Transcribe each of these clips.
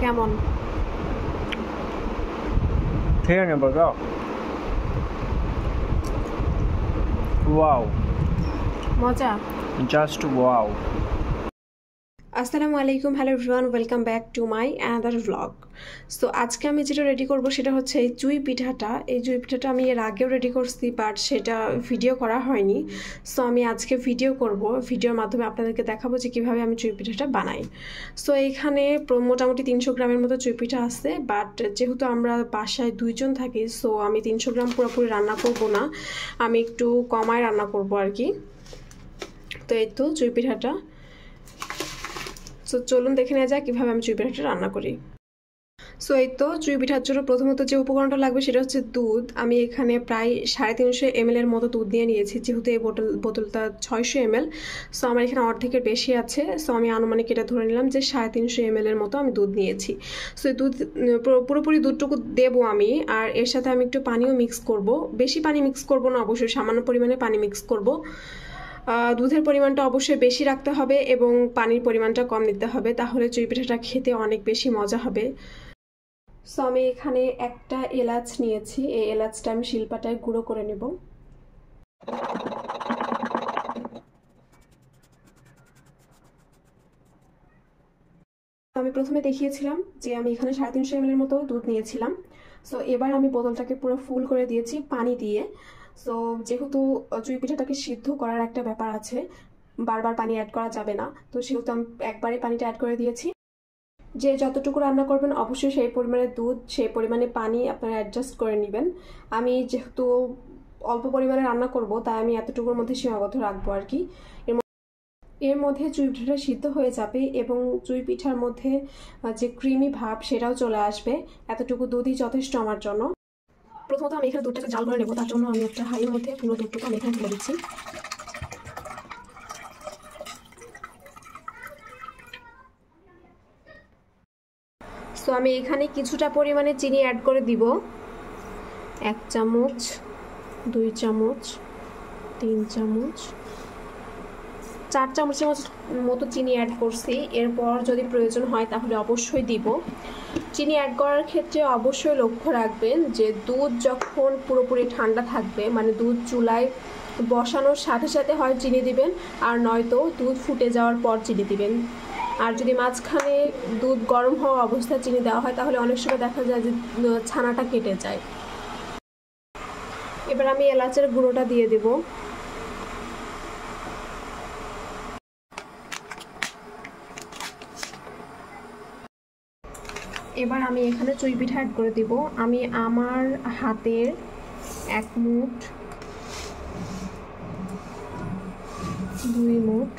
কেমন? ঠিক আছে বলো। ওয়াও, মজা। Just wow. আসসালামু আলাইকুম, hello everyone, welcome back to my another vlog. So আজকে আমি যেটা রেডি করব সেটা হচ্ছে এই জুই পিঠাটা। এই জুই পিঠাটা আমি এর আগেও রেডি করছি, বাট সেটা ভিডিও করা হয়নি। সো আমি আজকে ভিডিও করব, ভিডিওর মাধ্যমে আপনাদেরকে দেখাবো যে কীভাবে আমি জুই পিঠাটা বানাই। সো এইখানে মোটামুটি 300 গ্রামের মতো জুই পিঠা আছে, বাট যেহেতু আমরা বাসায় 2 জন থাকি, সো আমি 300 গ্রাম পুরোপুরি রান্না করব না, আমি একটু কমায় রান্না করব আর কি। তো এই তো জুই পিঠাটা। সো চলুন দেখে নেওয়া যাক কীভাবে আমি জুই পিঠাটা রান্না করি। সো এই তো জুই পিঠার জন্য প্রথমত যে উপকরণটা লাগবে সেটা হচ্ছে দুধ। আমি এখানে প্রায় 350 ml এর মতো দুধ নিয়ে নিয়েছি, যেহেতু এই বোতলটা 600 ml। সো আমার এখানে অর্ধেকের বেশি আছে, সো আমি আনুমানিক এটা ধরে নিলাম যে 350 ml এর মতো আমি দুধ নিয়েছি। সো এই দুধ পুরোপুরি দুধটুকু দেবো আমি, আর এর সাথে আমি একটু পানিও মিক্স করব। বেশি পানি মিক্স করব না, অবশ্যই সামান্য পরিমাণে পানি মিক্স করব। দুধের পরিমাণটা অবশ্যই বেশি রাখতে হবে এবং পানির পরিমাণটা কম নিতে হবে, তাহলে জুই পিঠাটা খেতে অনেক বেশি মজা হবে। সো আমি এখানে একটা এলাচ নিয়েছি, এই এলাচটা আমি শিলপাটায় গুঁড়ো করে নেব। আমি প্রথমে দেখিয়েছিলাম যে আমি এখানে 350 ml এর মতো দুধ নিয়েছিলাম। সো এবার আমি বোতলটাকে পুরো ফুল করে দিয়েছি পানি দিয়ে। সো যেহেতু জুই পিঠাটাকে সিদ্ধ করার একটা ব্যাপার আছে, বারবার পানি অ্যাড করা যাবে না, তো সেহেতু আমি একবারে পানিটা অ্যাড করে দিয়েছি। যে যতটুকু রান্না করবেন অবশ্যই সেই পরিমাণে দুধ, সেই পরিমাণে পানি আপনারা অ্যাডজাস্ট করে নেবেন। আমি যেহেতু অল্প পরিমাণে রান্না করব, তাই আমি এতটুকুর মধ্যে সীমাবদ্ধ রাখবো আর কি। এর মধ্যে জুই পিঠাটা সিদ্ধ হয়ে যাবে এবং জুই পিঠার মধ্যে যে ক্রিমি ভাব সেটাও চলে আসবে। এতটুকু দুধই যথেষ্ট আমার জন্য। প্রথমত আমি এখানে দুধটাকে জাল করে নেব, তার জন্য আমি একটা হাঁড়ির মধ্যে পুরো দুধটুকু আমি এখানে তুলে দিচ্ছি। সো আমি এখানে কিছুটা পরিমাণে চিনি অ্যাড করে দিব, 1 চামচ, 2 চামচ, 3 চামচ, 4 চামচের মতো চিনি অ্যাড করছি। এরপর যদি প্রয়োজন হয় তাহলে অবশ্যই দিব। চিনি অ্যাড করার ক্ষেত্রে অবশ্যই লক্ষ্য রাখবেন যে দুধ যখন পুরোপুরি ঠান্ডা থাকবে, মানে দুধ চুলায় বসানোর সাথে সাথে হয় চিনি দিবেন, আর নয়তো দুধ ফুটে যাওয়ার পর চিনি দিবেন। আর যদি মাঝখানে দুধ গরম হওয়া অবস্থায় চিনি দেওয়া হয় তাহলে অনেক সময় দেখা যায় যে ছানাটা কেটে যায়। এবার আমি এলাচের গুঁড়োটা দিয়ে দেব। এবার আমি এখানে চুই পিঠা অ্যাড করে দিব। আমি আমার হাতের 1 মুঠ, 2 মুঠ,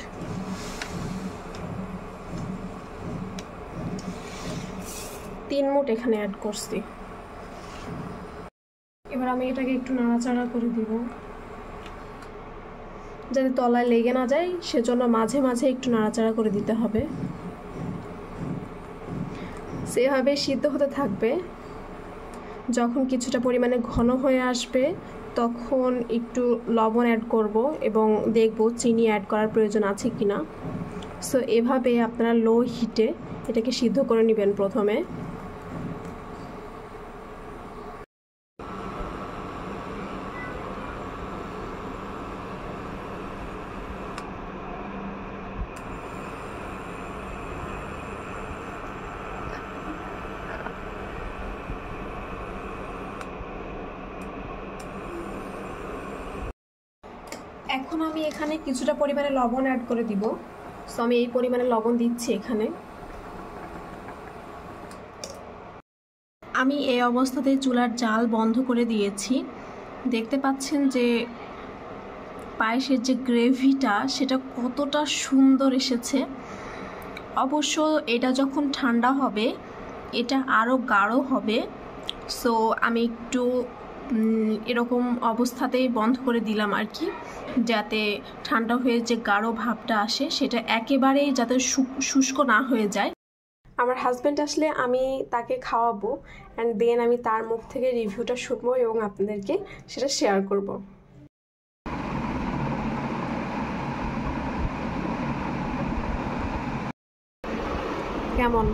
3 মুঠ এখানে অ্যাড করছি। এবার আমি এটাকে একটু নাড়াচাড়া করে দিব, যাতে তলায় লেগে না যায়, সেজন্য মাঝে মাঝে একটু নাড়াচাড়া করে দিতে হবে। সেভাবে সিদ্ধ হতে থাকবে। যখন কিছুটা পরিমাণে ঘন হয়ে আসবে তখন একটু লবণ অ্যাড করব এবং দেখব চিনি অ্যাড করার প্রয়োজন আছে কিনা। সো এভাবে আপনারা লো হিটে এটাকে সিদ্ধ করে নেবেন প্রথমে। এখন আমি এখানে কিছুটা পরিমাণে লবণ অ্যাড করে দিব। সো আমি এই পরিমাণে লবণ দিচ্ছি এখানে। আমি এই অবস্থাতে চুলার জাল বন্ধ করে দিয়েছি। দেখতে পাচ্ছেন যে পায়েসের যে গ্রেভিটা সেটা কতটা সুন্দর এসেছে। অবশ্য এটা যখন ঠান্ডা হবে এটা আরও গাঢ় হবে। সো আমি একটু এরকম অবস্থাতেই বন্ধ করে দিলাম আর কি, যাতে ঠান্ডা হয়ে যে গাঢ় ভাবটা আসে সেটা একেবারেই যাতে শুষ্ক না হয়ে যায়। আমার হাজব্যান্ড আসলে আমি তাকে খাওয়াবো, অ্যান্ড দেন আমি তার মুখ থেকে রিভিউটা শুনবো এবং আপনাদেরকে সেটা শেয়ার করব। কেমন?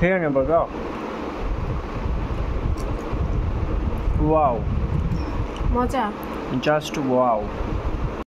Take your number, go. Wow. মজা। Just wow.